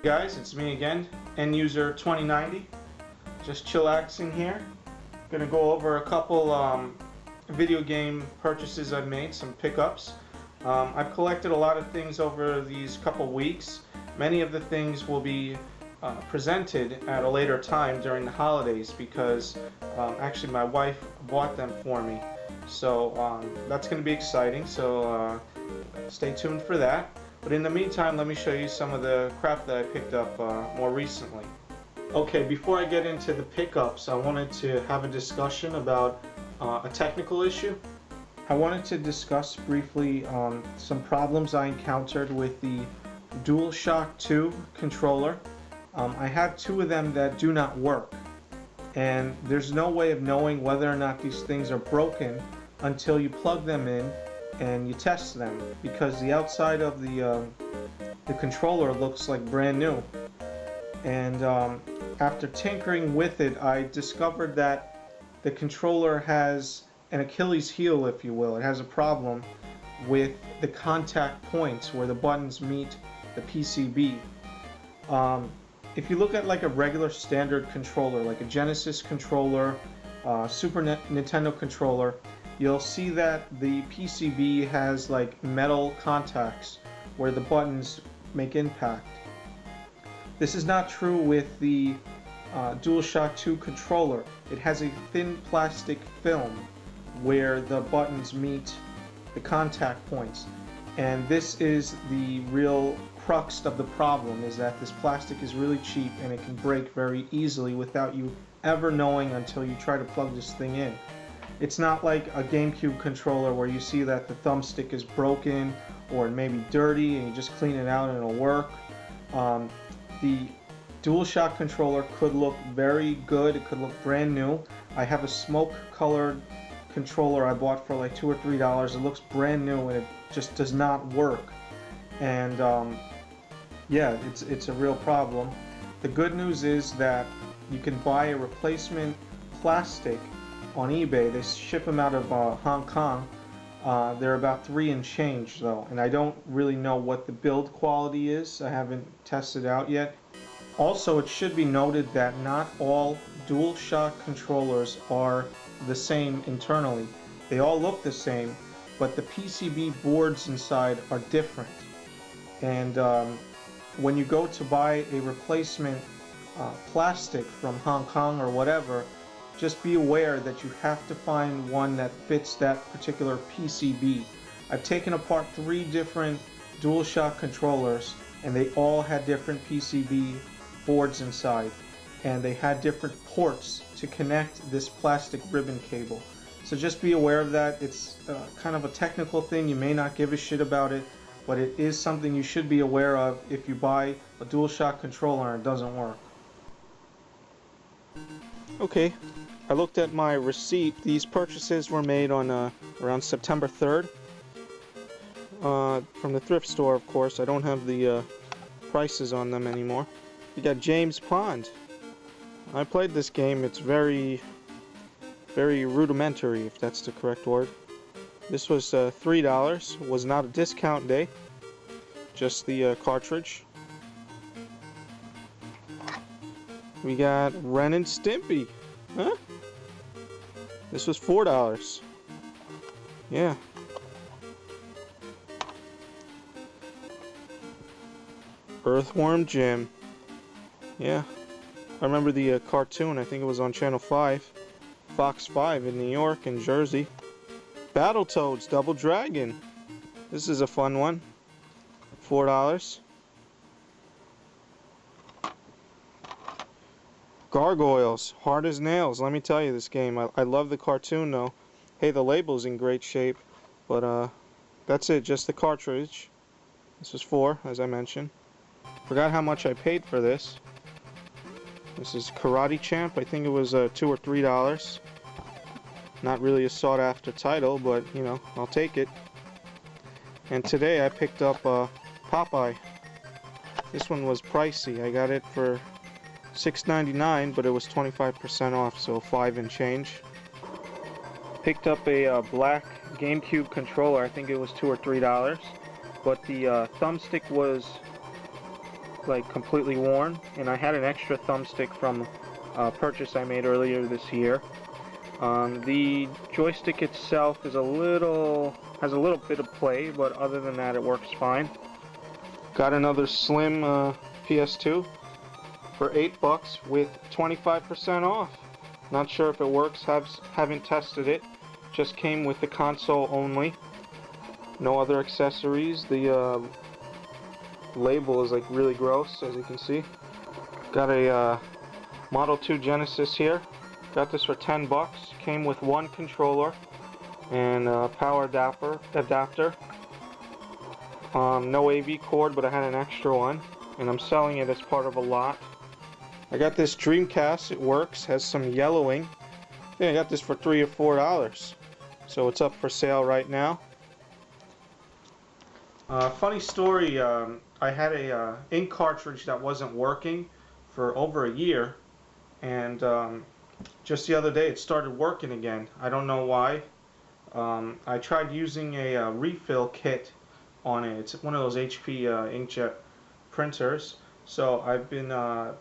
Guys, it's me again, End User 2090. Just chillaxing here. Gonna go over a couple video game purchases I've made, some pickups. I've collected a lot of things over these couple weeks. Many of the things will be presented at a later time during the holidays because actually my wife bought them for me. So that's going to be exciting, so stay tuned for that. But in the meantime, let me show you some of the crap that I picked up more recently. Okay, before I get into the pickups, I wanted to have a discussion about a technical issue. I wanted to discuss briefly some problems I encountered with the DualShock 2 controller. I have two of them that do not work, and there's no way of knowing whether or not these things are broken until you plug them in and you test them, because the outside of the controller looks like brand new. And after tinkering with it, I discovered that the controller has an Achilles heel, if you will. It has a problem with the contact points where the buttons meet the PCB. If you look at like a regular standard controller, like a Genesis controller, Super Nintendo controller, you'll see that the PCB has like metal contacts where the buttons make impact. This is not true with the DualShock 2 controller. It has a thin plastic film where the buttons meet the contact points. And this is the real crux of the problem, is that this plastic is really cheap and it can break very easily without you ever knowing until you try to plug this thing in. It's not like a GameCube controller where you see that the thumbstick is broken or it may be dirty and you just clean it out and it'll work. The DualShock controller could look very good, it could look brand new. I have a smoke colored controller I bought for like $2 or $3. It looks brand new and it just does not work. And yeah, it's a real problem. The good news is that you can buy a replacement plastic on eBay. They ship them out of Hong Kong. They're about $3 and change though, and I don't really know what the build quality is. I haven't tested out yet. Also, it should be noted that not all DualShock controllers are the same internally. They all look the same, but the PCB boards inside are different. And when you go to buy a replacement plastic from Hong Kong or whatever, just be aware that you have to find one that fits that particular PCB. I've taken apart 3 different DualShock controllers and they all had different PCB boards inside, and they had different ports to connect this plastic ribbon cable. So just be aware of that. It's kind of a technical thing. You may not give a shit about it, but it is something you should be aware of if you buy a DualShock controller and it doesn't work. Okay, I looked at my receipt. These purchases were made on around September 3rd from the thrift store, of course. I don't have the prices on them anymore. You got James Pond. I played this game. It's very rudimentary, if that's the correct word. This was $3. Was not a discount day. Just the cartridge. We got Ren and Stimpy. Huh? This was $4. Yeah. Earthworm Jim. Yeah. I remember the cartoon. I think it was on Channel 5. Fox 5 in New York and Jersey. Battletoads Double Dragon. This is a fun one. $4. Gargoyles, hard as nails. Let me tell you, this game. I love the cartoon though. Hey, the label's in great shape, but that's it. Just the cartridge. This was $4, as I mentioned. Forgot how much I paid for this. This is Karate Champ. I think it was $2 or $3. Not really a sought-after title, but you know, I'll take it. And today I picked up Popeye. This one was pricey. I got it for $6.99, but it was 25% off, so $5 and change. Picked up a black GameCube controller. I think it was $2 or $3, but the thumbstick was like completely worn, and I had an extra thumbstick from a purchase I made earlier this year. The joystick itself is has a little bit of play, but other than that it works fine. Got another slim PS2 for $8 with 25% off. Not sure if it works, haven't tested it. Just came with the console only. No other accessories. The label is like really gross, as you can see. Got a Model 2 Genesis here. Got this for $10. Came with one controller and a power adapter. No AV cord, but I had an extra one, and I'm selling it as part of a lot. I got this Dreamcast. It works. Has some yellowing. I think I got this for $3 or $4, so it's up for sale right now. Funny story. I had a ink cartridge that wasn't working for over a year, and just the other day it started working again. I don't know why. I tried using a refill kit on it. It's one of those HP inkjet printers. So I've been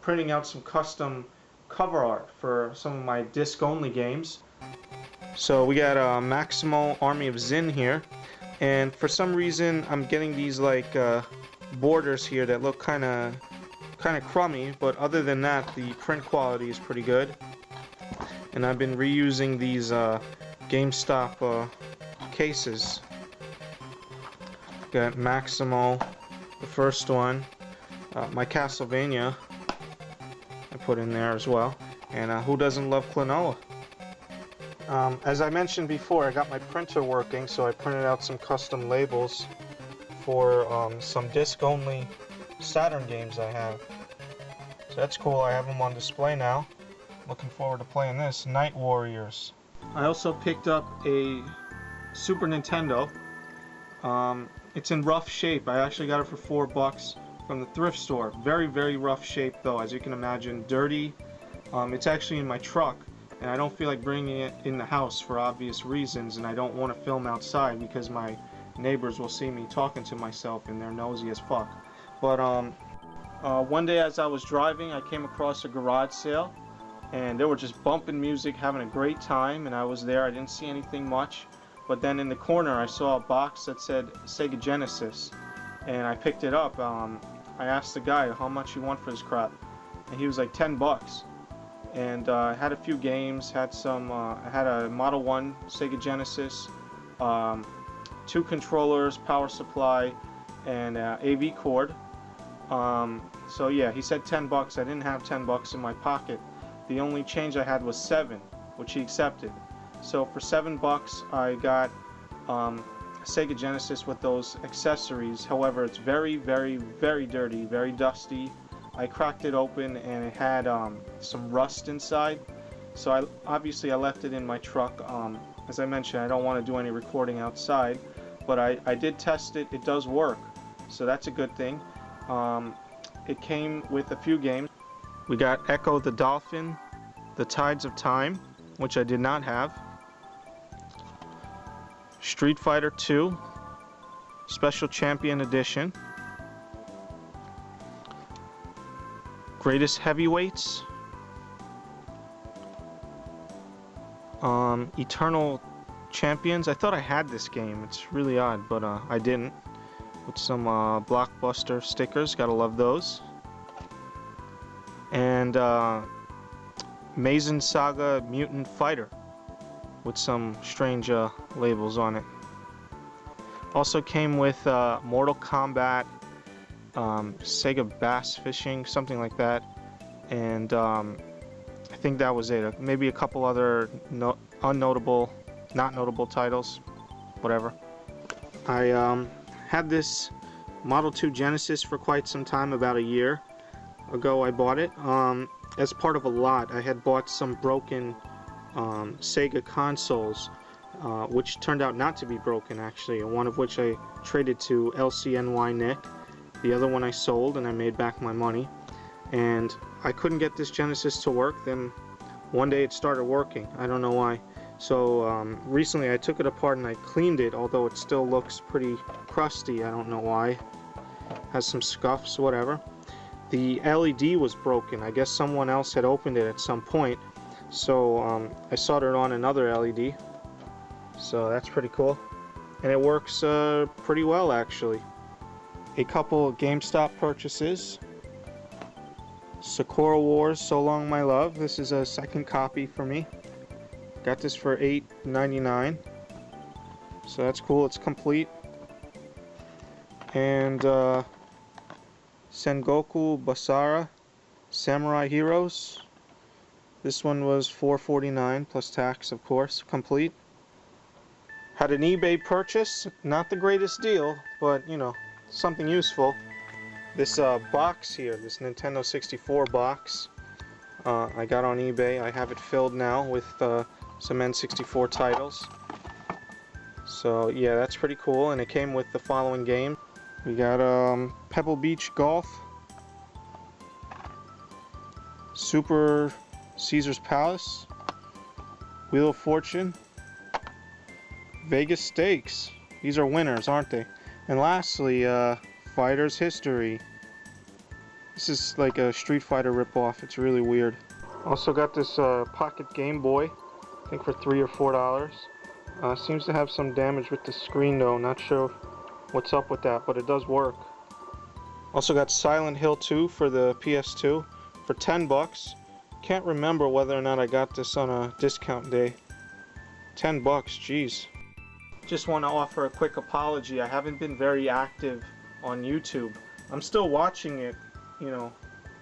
printing out some custom cover art for some of my disc-only games. So we got Maximo Army of Zin here, and for some reason I'm getting these like borders here that look kind of crummy, but other than that the print quality is pretty good. And I've been reusing these GameStop cases. Got Maximo, the first one. My Castlevania I put in there as well, and who doesn't love Klonoa? As I mentioned before, I got my printer working, so I printed out some custom labels for some disc-only Saturn games I have. So that's cool. I have them on display now. Looking forward to playing this. Night Warriors. I also picked up a Super Nintendo. It's in rough shape. I actually got it for $4 from the thrift store. Very, very rough shape though, as you can imagine. Dirty. It's actually in my truck, and I don't feel like bringing it in the house for obvious reasons, and I don't want to film outside because my neighbors will see me talking to myself and they're nosy as fuck. But one day as I was driving, I came across a garage sale, and they were just bumping music, having a great time, and I was there. I didn't see anything much, but then in the corner I saw a box that said Sega Genesis, and I picked it up. I asked the guy how much you want for this crap, and he was like $10. And I had a few games, had some, I had a Model 1 Sega Genesis, 2 controllers, power supply, and AV cord. So yeah, he said $10. I didn't have $10 in my pocket. The only change I had was $7, which he accepted. So for $7 I got Sega Genesis with those accessories. However, it's very, very, very dirty, very dusty. I cracked it open and it had some rust inside. So obviously I left it in my truck. As I mentioned, I don't want to do any recording outside, but I did test it. It does work, so that's a good thing. It came with a few games. We got Echo the Dolphin, The Tides of Time, which I did not have. Street Fighter 2 Special Champion Edition. Greatest Heavyweights. Eternal Champions. I thought I had this game. It's really odd, but I didn't. With some Blockbuster stickers. Gotta love those. And Mazen Saga Mutant Fighter, with some strange labels on it. Also came with Mortal Kombat, Sega Bass Fishing, something like that, and I think that was it. Maybe a couple other unnotable, not notable titles, whatever. I had this Model 2 Genesis for quite some time. About a year ago I bought it as part of a lot. I had bought some broken Sega consoles, which turned out not to be broken actually, and one of which I traded to LCNY Nick. The other one I sold and I made back my money, and I couldn't get this Genesis to work. Then one day it started working. I don't know why. So recently I took it apart and I cleaned it, although it still looks pretty crusty. I don't know why. Has some scuffs, whatever. the LED was broken. I guess someone else had opened it at some point, so I soldered on another LED, so that's pretty cool, and it works pretty well actually. A couple GameStop purchases. Sakura Wars So Long My Love. This is a second copy for me. Got this for $8.99, so that's cool. It's complete. And Sengoku Basara Samurai Heroes. This one was $4.49 plus tax, of course, complete. Had an eBay purchase, not the greatest deal, but you know, something useful. This box here, this Nintendo 64 box, I got on eBay. I have it filled now with some N64 titles. So yeah, that's pretty cool, and it came with the following game. We got Pebble Beach Golf, Super Caesar's Palace, Wheel of Fortune, Vegas Stakes. These are winners, aren't they? And lastly, Fighter's History. This is like a Street Fighter ripoff. It's really weird. Also got this Pocket Game Boy, I think for $3 or $4. Seems to have some damage with the screen though. Not sure what's up with that, but it does work. Also got Silent Hill 2 for the PS2 for $10. Can't remember whether or not I got this on a discount day. $10, jeez. Just want to offer a quick apology. I haven't been very active on YouTube. I'm still watching it, you know,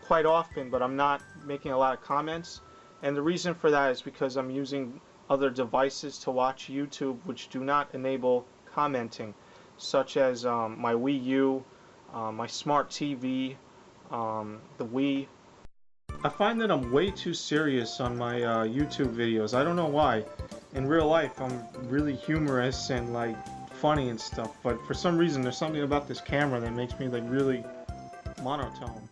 quite often, but I'm not making a lot of comments. And the reason for that is because I'm using other devices to watch YouTube which do not enable commenting, such as my Wii U, my smart TV, the Wii. I find that I'm way too serious on my YouTube videos. I don't know why. In real life, I'm really humorous and like funny and stuff, but for some reason there's something about this camera that makes me like really monotone.